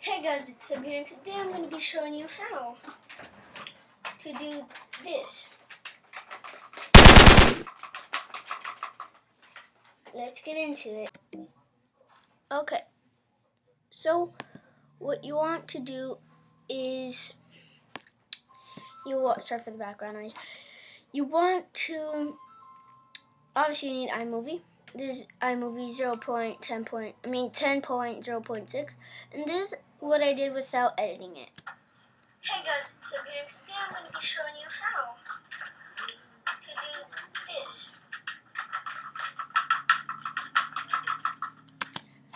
Hey guys, it's Sam here, and today I'm going to be showing you how to do this. Let's get into it. Okay, so what you want to do is, sorry for the background noise. You want to, obviously you need iMovie. This is iMovie 10.0.6, and this is what I did without editing it. Hey guys, it's Sam here, and today I'm going to be showing you how to do this.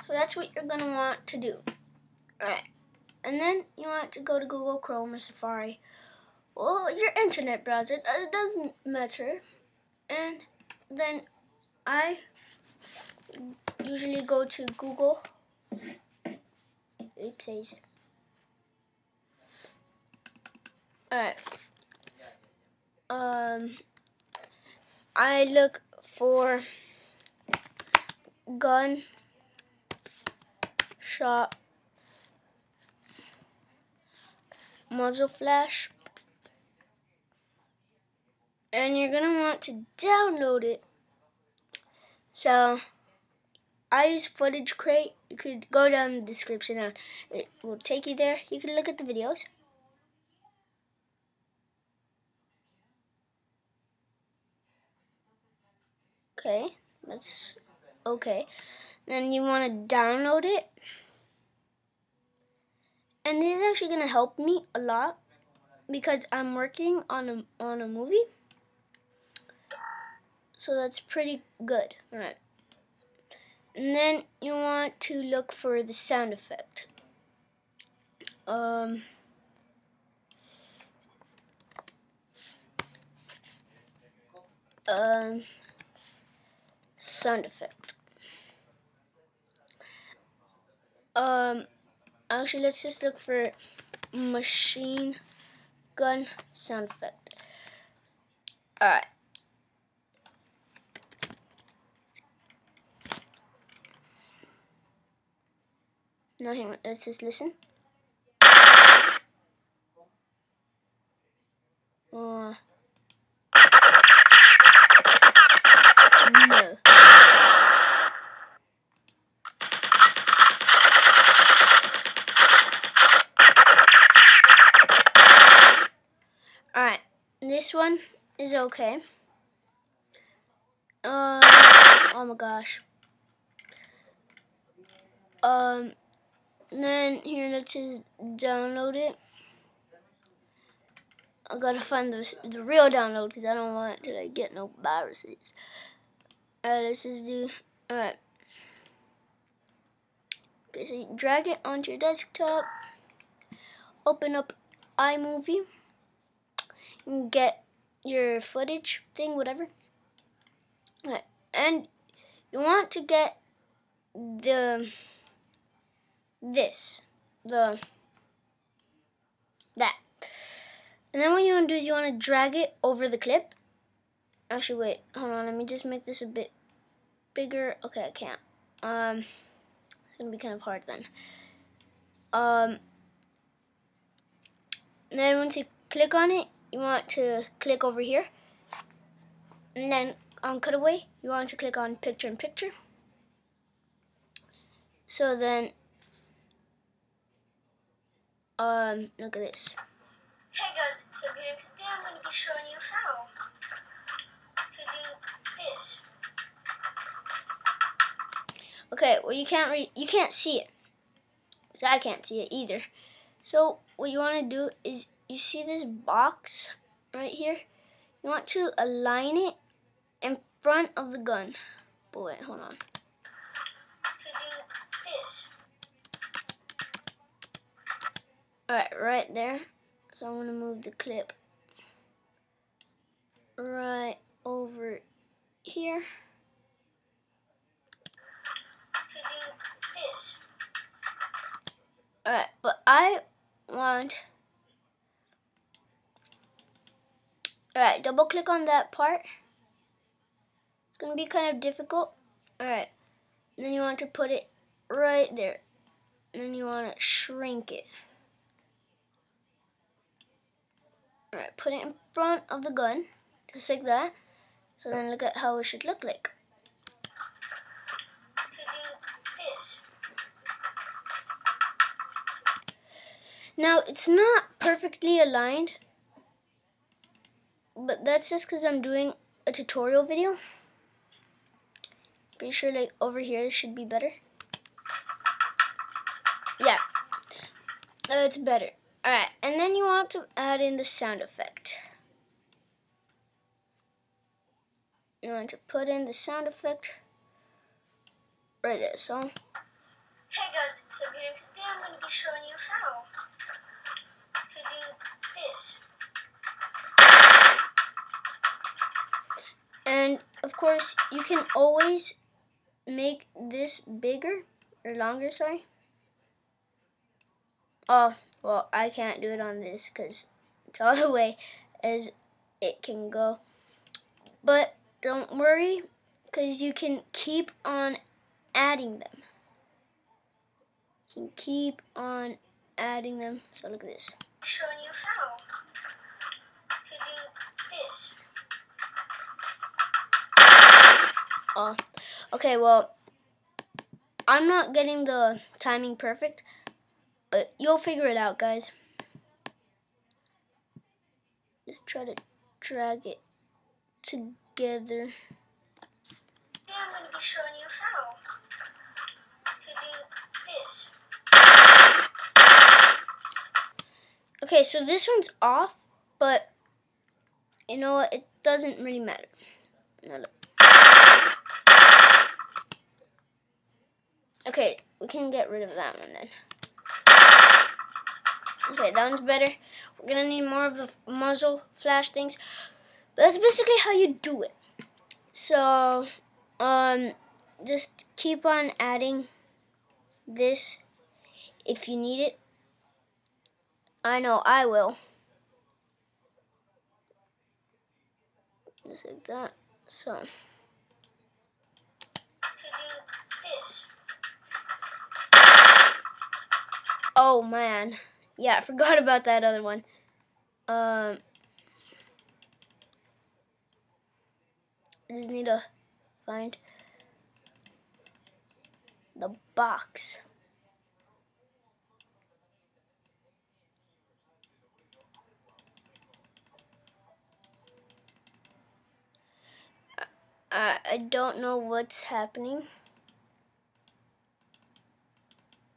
So that's what you're going to want to do. Alright, and then you want to go to Google Chrome or Safari, or your internet browser, it doesn't matter. And then I usually go to Google. Oopsies. Alright. I look for gun shot muzzle flash, and you're gonna want to download it. So I use Footage Crate. You could go down in the description and it will take you there. You can look at the videos. Okay, that's okay. Then you want to download it, and this is actually going to help me a lot because I'm working on a movie, so that's pretty good. All right, and then you want to look for the sound effect. Sound effect. Actually, let's just look for machine gun sound effect. Alright. Now here, let's just listen. No. Alright, this one is okay. Oh my gosh. Then here, let's just download it. I gotta find the real download because I don't want to get no viruses. Alright, let's just do. Alright. Okay, so you drag it onto your desktop. Open up iMovie. And get your footage thing, whatever. Okay, and you want to get that. And then what you want to do is you want to drag it over the clip. Actually, wait, hold on. Let me just make this a bit bigger. Okay, I can't. It's gonna be kind of hard then. And then once you click on it, you want to click over here. And then on cutaway, you want to click on picture in picture. So then, look at this. Hey guys, it's Sam here, and today I'm going to be showing you how to do this. Okay, well you can't see it. So I can't see it either. So what you want to do is, you see this box right here? You want to align it in front of the gun. But wait, hold on. To do this. Alright, right there. So I'm going to move the clip right over here. To do this. Alright, but I want... Alright, double click on that part. It's going to be kind of difficult. Alright, and then you want to put it right there. and then you want to shrink it. Alright, put it in front of the gun, just like that. So then look at how it should look like. To do this. Now, it's not perfectly aligned, but that's just because I'm doing a tutorial video. Pretty sure like over here this should be better. Yeah, that's better. Alright, and then you want to add in the sound effect. You want to put in the sound effect right there. So, hey guys, it's Sabrina, and today I'm going to be showing you how to do this. And of course, you can always make this bigger or longer, sorry. Oh, well, I can't do it on this because it's all the way as it can go. But don't worry, because you can keep on adding them. You can keep on adding them. So look at this. I'm showing you how to do this. Oh, okay, well, I'm not getting the timing perfect, but you'll figure it out, guys. Just try to drag it together. Today I'm going to be showing you how to do this. Okay, so this one's off, but you know what? It doesn't really matter. Now look. Okay, we can get rid of that one then. Okay, that one's better. We're gonna need more of the muzzle flash things. But that's basically how you do it. So, just keep on adding this if you need it. I know I will. Just like that. So, to do this. Oh man. Yeah, I forgot about that other one. I just need to find the box. I don't know what's happening.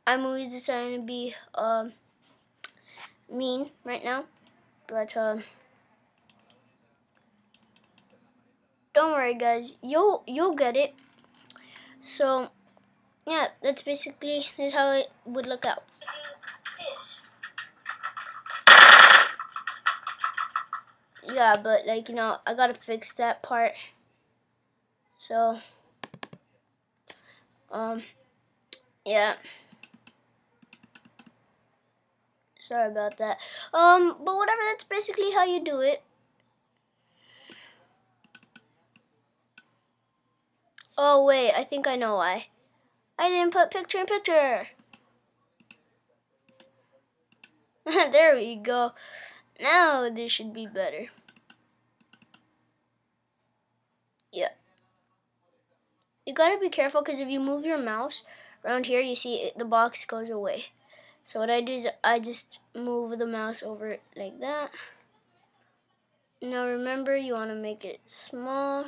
iMovie is deciding to be mean right now, but don't worry, guys. You'll get it. So yeah, that's basically this is how it would look out. Yeah, but like, you know, I gotta fix that part. So yeah. Sorry about that. But whatever, that's basically how you do it. Oh wait, I think I know why. I didn't put picture in picture. There we go. Now this should be better. Yeah. You gotta be careful because if you move your mouse around here, you see it, the box goes away. So what I do is I just move the mouse over it like that. Now remember, you want to make it small.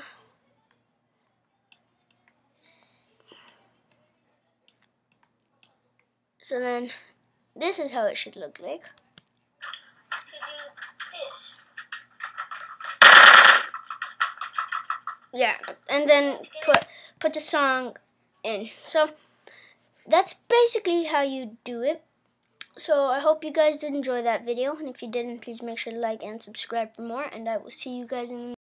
So then this is how it should look like. To do this. Yeah, and then put the song in. So that's basically how you do it. So I hope you guys did enjoy that video, and if you didn't, please make sure to like and subscribe for more, and I will see you guys in the